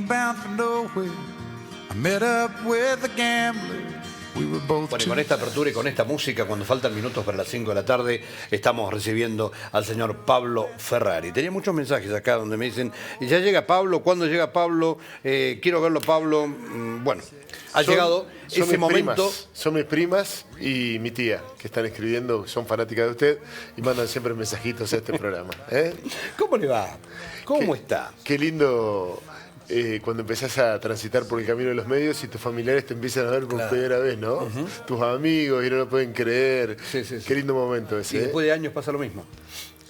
bound for nowhere. I met up with a gambler. We were both Bueno, y con esta apertura y con esta música, cuando faltan minutos para las 5 de la tarde, estamos recibiendo al señor Pablo Ferrari. Tenía muchos mensajes acá donde me dicen, ¿ya llega Pablo? ¿Cuándo llega Pablo? Quiero verlo, Pablo. Bueno, ha llegado ese momento. Son mis primas y mi tía, que están escribiendo, son fanáticas de usted y mandan siempre mensajitos a este programa. ¿Cómo le va? ¿Cómo está? Qué lindo cuando empezás a transitar por el camino de los medios y tus familiares te empiezan a ver por primera vez, ¿no? Tus amigos y no lo pueden creer. Sí, sí, sí. Qué lindo momento ese. Y después de años pasa lo mismo.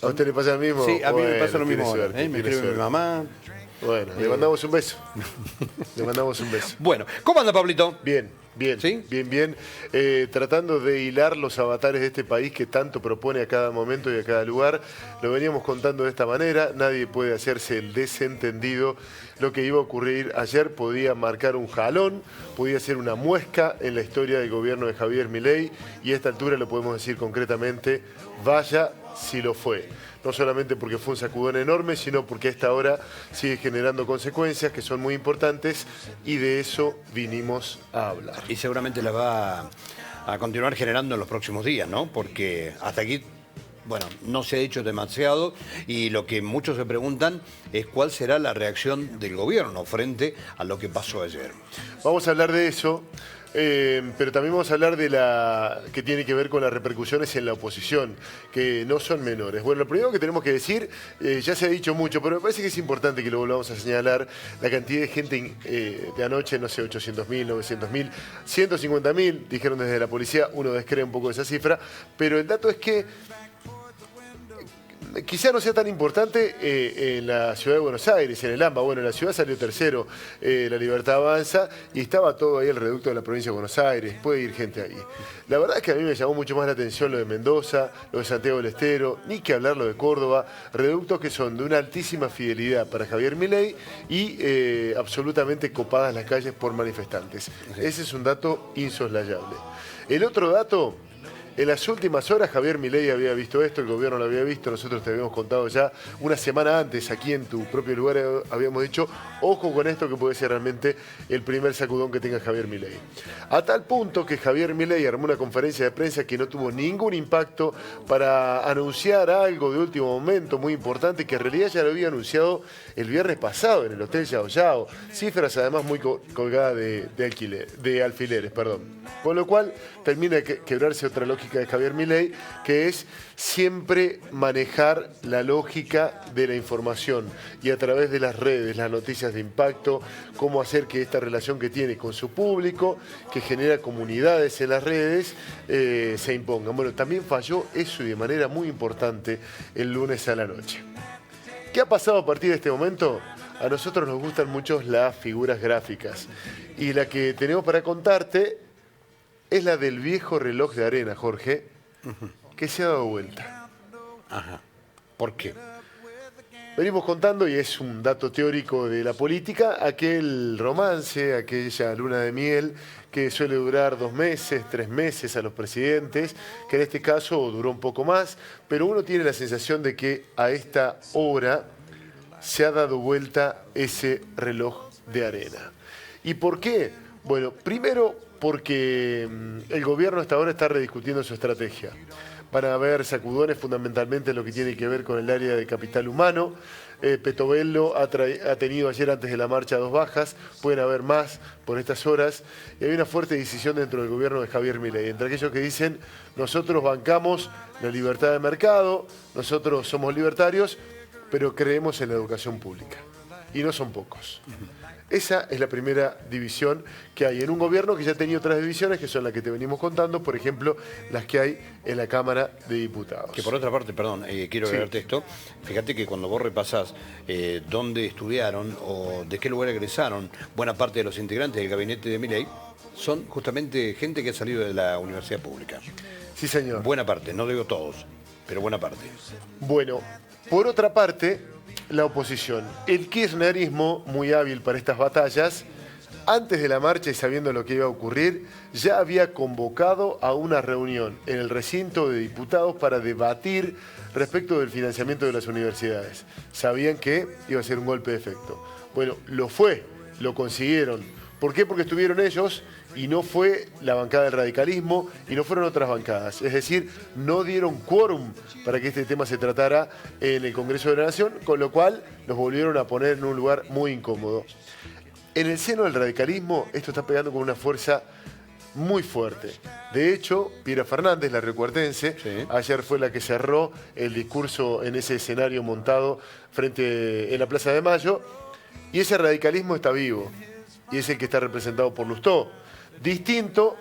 ¿A usted le pasa lo mismo? Sí, a mí me Bueno, pasa lo mismo ahora. suerte, Me tiene escribe mi suerte. mamá. Bueno, le mandamos un beso. Le mandamos un beso. Bueno, ¿cómo anda, Pablito? Bien, bien, ¿Sí? bien. Tratando de hilar los avatares de este país que tanto propone a cada momento y a cada lugar. Lo veníamos contando de esta manera. Nadie puede hacerse el desentendido. Lo que iba a ocurrir ayer podía marcar un jalón, podía ser una muesca en la historia del gobierno de Javier Milei. Y a esta altura lo podemos decir concretamente, vaya si lo fue. No solamente porque fue un sacudón enorme, sino porque a esta hora sigue generando consecuencias que son muy importantes y de eso vinimos a hablar. Y seguramente la va a continuar generando en los próximos días, ¿no? Porque hasta aquí, bueno, no se ha hecho demasiado y lo que muchos se preguntan es cuál será la reacción del gobierno frente a lo que pasó ayer. Vamos a hablar de eso. Pero también vamos a hablar de la que tiene que ver con las repercusiones en la oposición, que no son menores. Bueno, lo primero que tenemos que decir, ya se ha dicho mucho, pero me parece que es importante que lo volvamos a señalar, la cantidad de gente de anoche, no sé, 800.000, 900.000, 150.000, dijeron desde la policía, uno descree un poco esa cifra, pero el dato es que quizá no sea tan importante en la ciudad de Buenos Aires, en el AMBA. Bueno, en la ciudad salió tercero La Libertad Avanza y estaba todo ahí el reducto de la provincia de Buenos Aires. Puede ir gente ahí. La verdad es que a mí me llamó mucho más la atención lo de Mendoza, lo de Santiago del Estero, ni que hablar lo de Córdoba. Reductos que son de una altísima fidelidad para Javier Milei y absolutamente copadas las calles por manifestantes. Sí. Ese es un dato insoslayable. El otro dato... En las últimas horas Javier Milei había visto esto, el gobierno lo había visto, nosotros te habíamos contado ya una semana antes, aquí en tu propio lugar habíamos dicho, ojo con esto que puede ser realmente el primer sacudón que tenga Javier Milei. A tal punto que Javier Milei armó una conferencia de prensa que no tuvo ningún impacto para anunciar algo de último momento muy importante, que en realidad ya lo había anunciado el viernes pasado en el Hotel Yao Yao, cifras además muy colgadas de alfileres. Con lo cual termina de quebrarse otra lógica de Javier Milei, que es siempre manejar la lógica de la información y a través de las redes, las noticias de impacto, cómo hacer que esta relación que tiene con su público, que genera comunidades en las redes, se impongan. Bueno, también falló eso y de manera muy importante el lunes a la noche. ¿Qué ha pasado a partir de este momento? A nosotros nos gustan mucho las figuras gráficas y la que tenemos para contarte es la del viejo reloj de arena, Jorge, que se ha dado vuelta. Ajá. ¿Por qué? Venimos contando, y es un dato teórico de la política, aquel romance, aquella luna de miel que suele durar 2 meses, 3 meses a los presidentes, que en este caso duró un poco más, pero uno tiene la sensación de que a esta hora se ha dado vuelta ese reloj de arena. ¿Y por qué? Bueno, primero porque el gobierno hasta ahora está rediscutiendo su estrategia. Van a haber sacudones fundamentalmente en lo que tiene que ver con el área de capital humano. Petovelo ha tenido ayer antes de la marcha 2 bajas, pueden haber más por estas horas. Y hay una fuerte decisión dentro del gobierno de Javier Milei, entre aquellos que dicen nosotros bancamos la libertad de mercado, nosotros somos libertarios, pero creemos en la educación pública. Y no son pocos. Esa es la primera división que hay en un gobierno que ya ha tenido otras divisiones, que son las que te venimos contando, por ejemplo, las que hay en la Cámara de Diputados. Que por otra parte, perdón, quiero agregarte esto, fíjate que cuando vos repasás dónde estudiaron o de qué lugar egresaron, buena parte de los integrantes del gabinete de Milei son justamente gente que ha salido de la universidad pública. Sí, señor. Buena parte, no digo todos, pero buena parte. Bueno, por otra parte, la oposición. El kirchnerismo, muy hábil para estas batallas, antes de la marcha y sabiendo lo que iba a ocurrir, ya había convocado a una reunión en el recinto de diputados para debatir respecto del financiamiento de las universidades. Sabían que iba a ser un golpe de efecto. Bueno, lo fue lo consiguieron. ¿Por qué? Porque estuvieron ellos y no fue la bancada del radicalismo y no fueron otras bancadas. Es decir, no dieron quórum para que este tema se tratara en el Congreso de la Nación, con lo cual los volvieron a poner en un lugar muy incómodo. En el seno del radicalismo, esto está pegando con una fuerza muy fuerte. De hecho, Piera Fernández, la recuartense, ayer fue la que cerró el discurso en ese escenario montado en la Plaza de Mayo, y ese radicalismo está vivo, y es el que está representado por Lustó, distinto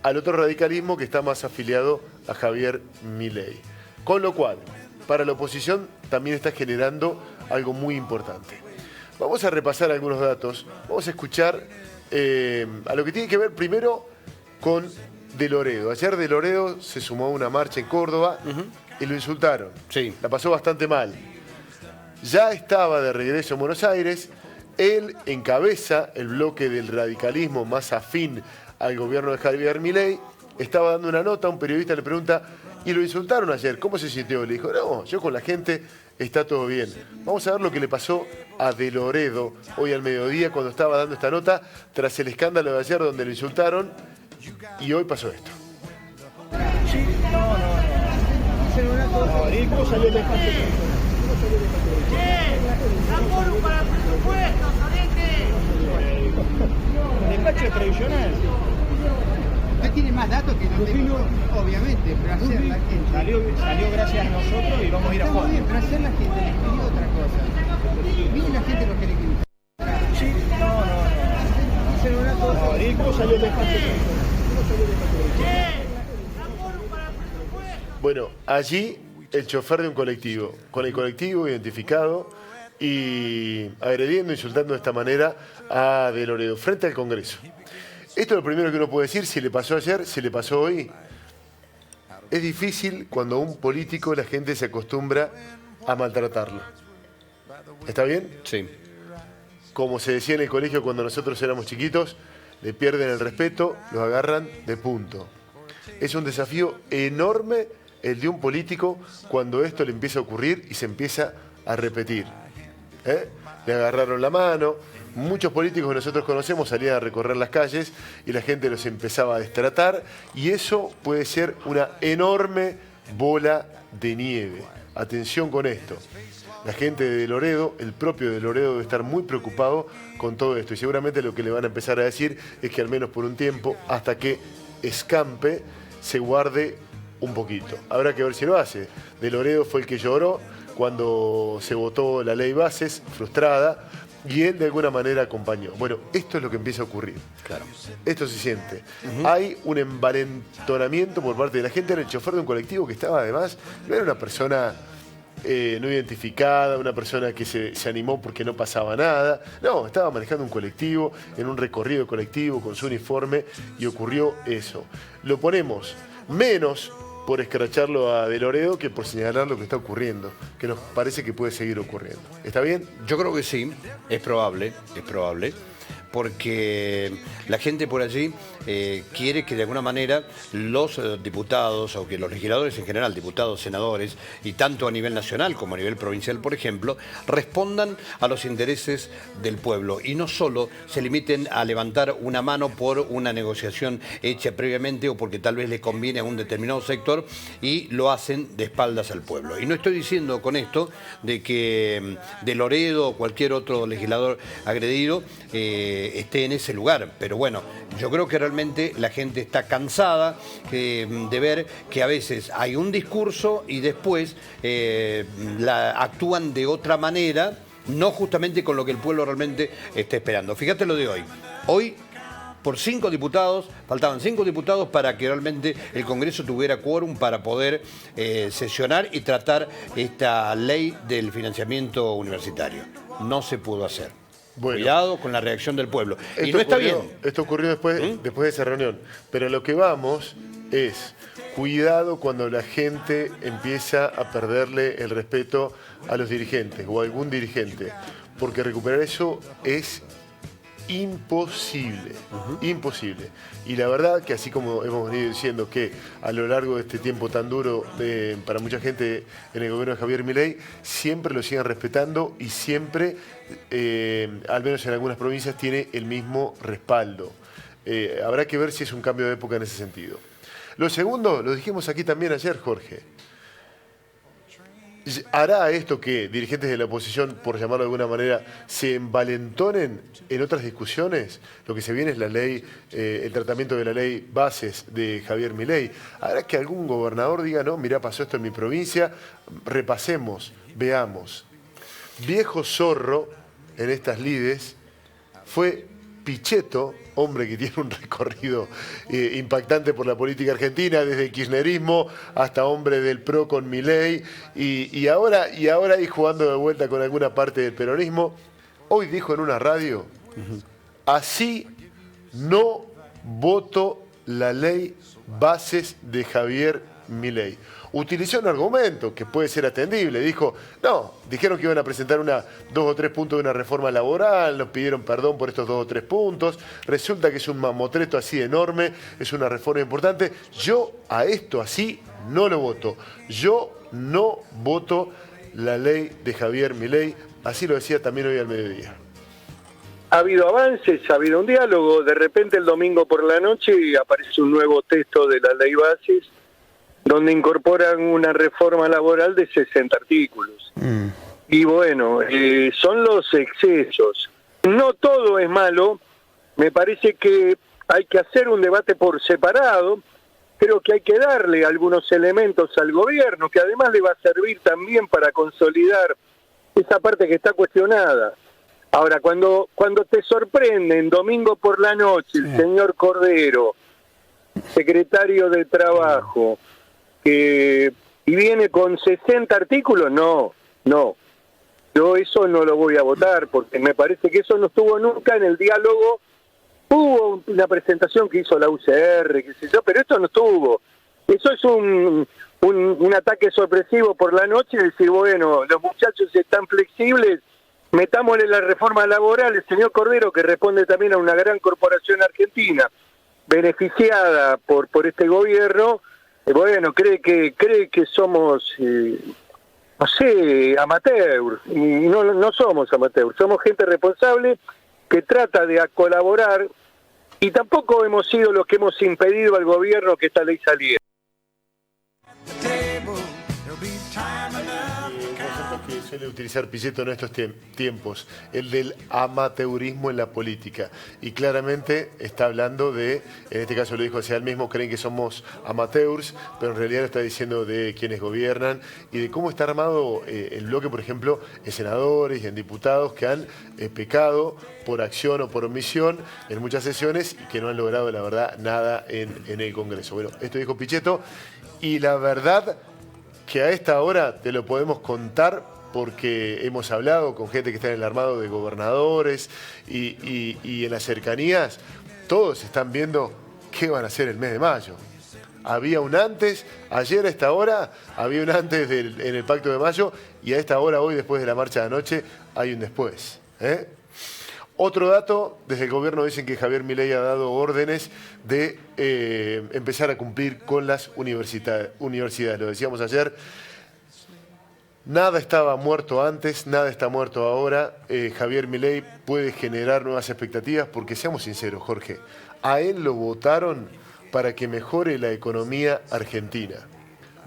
al otro radicalismo que está más afiliado a Javier Milei. Con lo cual, para la oposición también está generando algo muy importante. Vamos a repasar algunos datos, vamos a escuchar a lo que tiene que ver primero con De Loredo. Ayer De Loredo se sumó a una marcha en Córdoba y lo insultaron. Sí. La pasó bastante mal. Ya estaba de regreso en Buenos Aires. Él encabeza el bloque del radicalismo más afín al gobierno de Javier Milei. Estaba dando una nota, un periodista le pregunta, y lo insultaron ayer, ¿cómo se sintió? Le dijo, no, yo con la gente está todo bien. Vamos a ver lo que le pasó a De Loredo hoy al mediodía cuando estaba dando esta nota tras el escándalo de ayer donde lo insultaron, y hoy pasó esto. Sí, ¿cómo salió el despacho? ¡Apuro para presupuestos, El despacho es tradicional. Usted tiene más datos que no tengo, obviamente, pero hacer la gente... Salió gracias a nosotros y vamos a ir a Está muy fondo. bien, pero hacer la gente les pidió otra cosa. Miren la gente lo que le quiere. Sí, Hacer una cosa... ¿Cómo salió el despacho? Bueno, allí el chofer de un colectivo, con el colectivo identificado y agrediendo, insultando de esta manera a De Loredo, frente al Congreso. Esto es lo primero que uno puede decir, si le pasó ayer, si le pasó hoy. Es difícil cuando a un político la gente se acostumbra a maltratarlo. ¿Está bien? Sí. Como se decía en el colegio cuando nosotros éramos chiquitos, le pierden el respeto, los agarran de punto. Es un desafío enorme el de un político cuando esto le empieza a ocurrir y se empieza a repetir. Le agarraron la mano. Muchos políticos que nosotros conocemos salían a recorrer las calles y la gente los empezaba a destratar, y eso puede ser una enorme bola de nieve. Atención con esto. La gente de Loredo, el propio de Loredo, debe estar muy preocupado con todo esto, y seguramente lo que le van a empezar a decir es que al menos por un tiempo, hasta que escampe, se guarde un poquito. Habrá que ver si lo hace. De Loredo fue el que lloró cuando se votó la ley Bases, frustrada, y él de alguna manera acompañó. Bueno, esto es lo que empieza a ocurrir. Claro. Esto se siente. Hay un envalentonamiento por parte de la gente. Era el chofer de un colectivo que estaba, además, no era una persona no identificada, una persona que se animó porque no pasaba nada. No, estaba manejando un colectivo, en un recorrido colectivo, con su uniforme, y ocurrió eso. Lo ponemos menos por escracharlo a De Loredo que por señalar lo que está ocurriendo, que nos parece que puede seguir ocurriendo. ¿Está bien? Yo creo que sí, es probable, porque la gente por allí quiere que de alguna manera los diputados, o que los legisladores en general, diputados, senadores, y tanto a nivel nacional como a nivel provincial, por ejemplo, respondan a los intereses del pueblo y no solo se limiten a levantar una mano por una negociación hecha previamente o porque tal vez le conviene a un determinado sector y lo hacen de espaldas al pueblo. Y no estoy diciendo con esto de que De Loredo o cualquier otro legislador agredido esté en ese lugar, pero bueno, yo creo que realmente la gente está cansada de ver que a veces hay un discurso y después actúan de otra manera, no justamente con lo que el pueblo realmente está esperando. Fíjate lo de hoy. Hoy, por 5 diputados, faltaban 5 diputados para que realmente el Congreso tuviera quórum para poder sesionar y tratar esta ley del financiamiento universitario. No se pudo hacer. Bueno, cuidado con la reacción del pueblo. Y no está bien. Esto ocurrió después de esa reunión. Pero lo que vamos es cuidado cuando la gente empieza a perderle el respeto a los dirigentes o a algún dirigente. Porque recuperar eso es imposible, imposible. Y la verdad que así como hemos venido diciendo que a lo largo de este tiempo tan duro para mucha gente en el gobierno de Javier Milei, siempre lo siguen respetando y siempre, al menos en algunas provincias, tiene el mismo respaldo. Habrá que ver si es un cambio de época en ese sentido. Lo segundo, lo dijimos aquí también ayer, Jorge. ¿Hará esto que dirigentes de la oposición, por llamarlo de alguna manera, se envalentonen en otras discusiones? Lo que se viene es la ley, el tratamiento de la ley bases de Javier Milei. ¿Hará que algún gobernador diga, no, mirá, pasó esto en mi provincia, repasemos, veamos? Viejo zorro en estas lides fue Pichetto, hombre que tiene un recorrido impactante por la política argentina, desde el kirchnerismo hasta hombre del PRO con Milei, y ahora ahí jugando de vuelta con alguna parte del peronismo. Hoy dijo en una radio, así no voto la ley bases de Javier Milei. Utilizó un argumento que puede ser atendible. Dijo, no, dijeron que iban a presentar 2 o 3 puntos de una reforma laboral, nos pidieron perdón por estos 2 o 3 puntos, resulta que es un mamotreto así enorme, es una reforma importante. Yo a esto así no lo voto. Yo no voto la ley de Javier Milei, así lo decía también hoy al mediodía. Ha habido avances, ha habido un diálogo, de repente el domingo por la noche aparece un nuevo texto de la ley bases, donde incorporan una reforma laboral de 60 artículos. Y bueno, son los excesos. No todo es malo, me parece que hay que hacer un debate por separado, creo que hay que darle algunos elementos al gobierno, que además le va a servir también para consolidar esa parte que está cuestionada. Ahora, cuando te sorprenden domingo por la noche el señor Cordero, secretario de Trabajo, y viene con 60 artículos, no. Yo eso no lo voy a votar, porque me parece que eso no estuvo nunca en el diálogo. Hubo una presentación que hizo la UCR, qué sé yo, pero esto no estuvo. Eso es un ataque sorpresivo por la noche, decir, bueno, los muchachos están flexibles, metámosle la reforma laboral. El señor Cordero, que responde también a una gran corporación argentina, beneficiada por este gobierno, bueno, cree que somos, no sé, amateurs, y no somos amateurs, somos gente responsable que trata de colaborar, y tampoco hemos sido los que hemos impedido al gobierno que esta ley saliera. Que suele utilizar Pichetto en estos tiempos, el del amateurismo en la política, y claramente está hablando de, en este caso lo dijo hacia él mismo, creen que somos amateurs, pero en realidad está diciendo de quienes gobiernan y de cómo está armado el bloque, por ejemplo, en senadores y en diputados que han pecado por acción o por omisión en muchas sesiones y que no han logrado, la verdad, nada en el Congreso. Bueno, esto dijo Pichetto, y la verdad que a esta hora te lo podemos contar porque hemos hablado con gente que está en el armado de gobernadores y en las cercanías, todos están viendo qué van a hacer el mes de mayo. Había un antes, ayer a esta hora, había un antes en el Pacto de Mayo, y a esta hora, hoy, después de la marcha de anoche, hay un después. Otro dato, desde el gobierno dicen que Javier Milei ha dado órdenes de empezar a cumplir con las universidades. Lo decíamos ayer, nada estaba muerto antes, nada está muerto ahora. Javier Milei puede generar nuevas expectativas porque, seamos sinceros, Jorge, a él lo votaron para que mejore la economía argentina.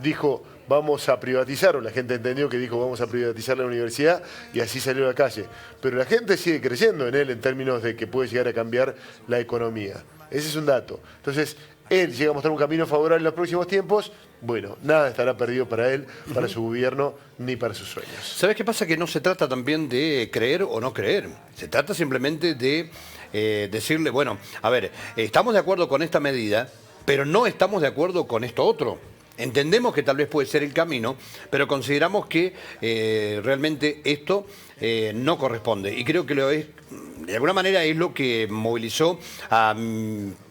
Dijo, vamos a privatizar, o la gente entendió que dijo vamos a privatizar la universidad, y así salió a la calle. Pero la gente sigue creyendo en él en términos de que puede llegar a cambiar la economía. Ese es un dato. Entonces, él llega a mostrar un camino favorable en los próximos tiempos. Bueno, nada estará perdido para él, para su gobierno, ni para sus sueños. ¿Sabes qué pasa? Que no se trata también de creer o no creer. Se trata simplemente de decirle, bueno, a ver, estamos de acuerdo con esta medida, pero no estamos de acuerdo con esto otro. Entendemos que tal vez puede ser el camino, pero consideramos que realmente esto no corresponde. Y creo que lo es, de alguna manera es lo que movilizó a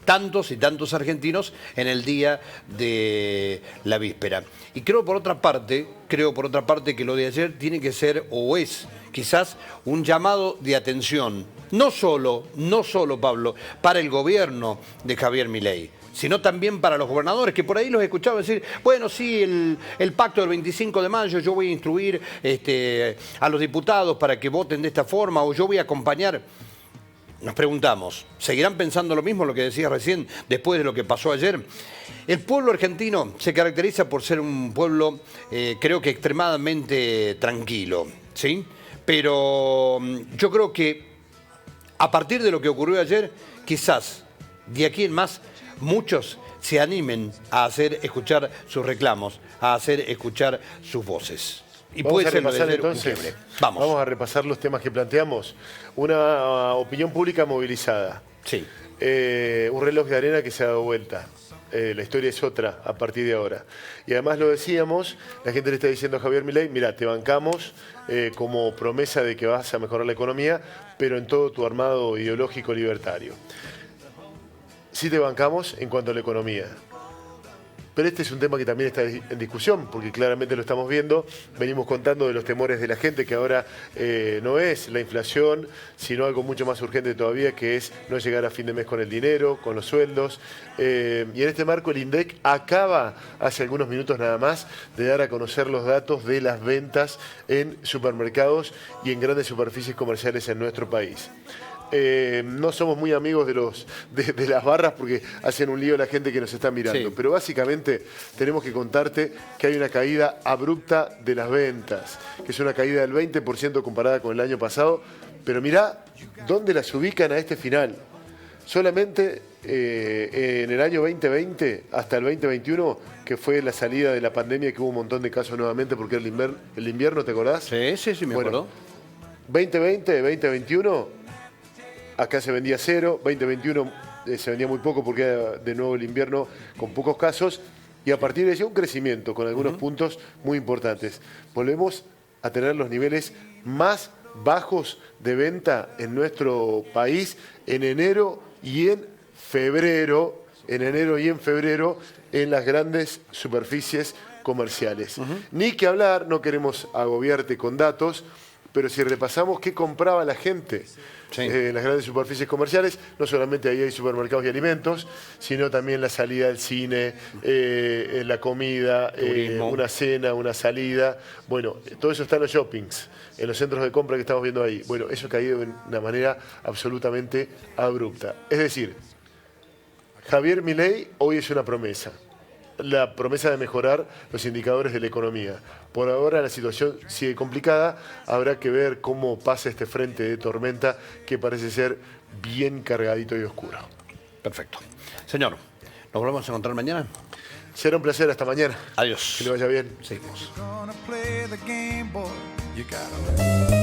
tantos y tantos argentinos en el día de la víspera. Y creo por otra parte que lo de ayer tiene que ser, o es quizás, un llamado de atención no solo, Pablo, para el gobierno de Javier Milei, sino también para los gobernadores, que por ahí los escuchaba decir, bueno, sí, el pacto del 25 de mayo, yo voy a instruir a los diputados para que voten de esta forma, o yo voy a acompañar. Nos preguntamos, ¿seguirán pensando lo mismo, lo que decías recién, después de lo que pasó ayer? El pueblo argentino se caracteriza por ser un pueblo, creo que extremadamente tranquilo, ¿sí? Pero yo creo que a partir de lo que ocurrió ayer, quizás de aquí en más, muchos se animen a hacer escuchar sus reclamos, a hacer escuchar sus voces. Y Vamos puede a ser repasar un entonces. quiebre. Vamos. A repasar los temas que planteamos. Una opinión pública movilizada. Sí. Un reloj de arena que se ha dado vuelta. La historia es otra a partir de ahora. Y además lo decíamos, la gente le está diciendo a Javier Milei, mira, te bancamos como promesa de que vas a mejorar la economía, pero en todo tu armado ideológico libertario. Sí te bancamos en cuanto a la economía. Pero este es un tema que también está en discusión, porque claramente lo estamos viendo. Venimos contando de los temores de la gente, que ahora no es la inflación, sino algo mucho más urgente todavía, que es no llegar a fin de mes con el dinero, con los sueldos. Y en este marco el INDEC acaba, hace algunos minutos nada más, de dar a conocer los datos de las ventas en supermercados y en grandes superficies comerciales en nuestro país. No somos muy amigos de las barras porque hacen un lío la gente que nos está mirando. Sí. Pero básicamente tenemos que contarte que hay una caída abrupta de las ventas, que es una caída del 20% comparada con el año pasado. Pero mirá dónde las ubican a este final. Solamente en el año 2020 hasta el 2021, que fue la salida de la pandemia, que hubo un montón de casos nuevamente porque era el invierno, ¿te acordás? Sí, me acuerdo. 2020, 2021... Acá se vendía cero, 2021 se vendía muy poco porque era de nuevo el invierno con pocos casos y a partir de ahí un crecimiento con algunos puntos muy importantes. Volvemos a tener los niveles más bajos de venta en nuestro país en enero y en febrero, en las grandes superficies comerciales. Ni que hablar, no queremos agobiarte con datos, pero si repasamos qué compraba la gente en las grandes superficies comerciales, no solamente ahí hay supermercados y alimentos, sino también la salida del cine, la comida, una cena, una salida. Bueno, todo eso está en los shoppings, en los centros de compra que estamos viendo ahí. Bueno, eso ha caído de una manera absolutamente abrupta. Es decir, Javier Milei hoy es una promesa. La promesa de mejorar los indicadores de la economía. Por ahora la situación sigue complicada, habrá que ver cómo pasa este frente de tormenta que parece ser bien cargadito y oscuro. Perfecto. Señor, ¿nos volvemos a encontrar mañana? Será un placer, hasta mañana. Adiós. Que le vaya bien. Seguimos. Gonna play the game, boy. You gotta